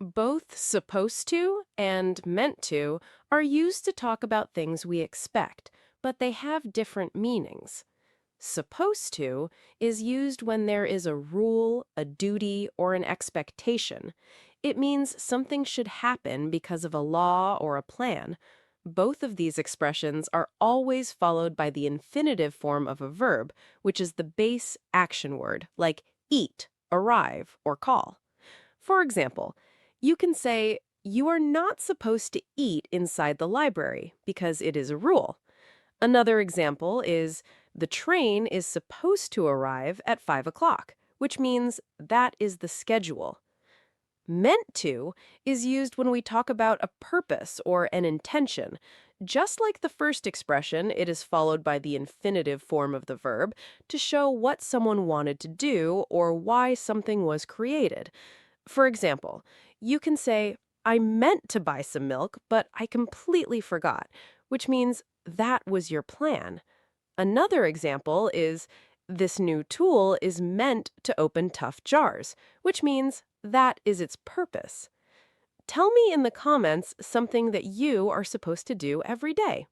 Both supposed to and meant to are used to talk about things we expect, but they have different meanings. Supposed to is used when there is a rule, a duty, or an expectation. It means something should happen because of a law or a plan. Both of these expressions are always followed by the infinitive form of a verb, which is the base action word, like eat, arrive, or call. For example, you can say, "You are not supposed to eat inside the library because it is a rule." Another example is, "The train is supposed to arrive at 5 o'clock," which means that is the schedule. Meant to is used when we talk about a purpose or an intention. Just like the first expression, it is followed by the infinitive form of the verb to show what someone wanted to do or why something was created. For example, you can say, "I meant to buy some milk, but I completely forgot," which means that was your plan. Another example is, "This new tool is meant to open tough jars," which means that is its purpose. Tell me in the comments something that you are supposed to do every day.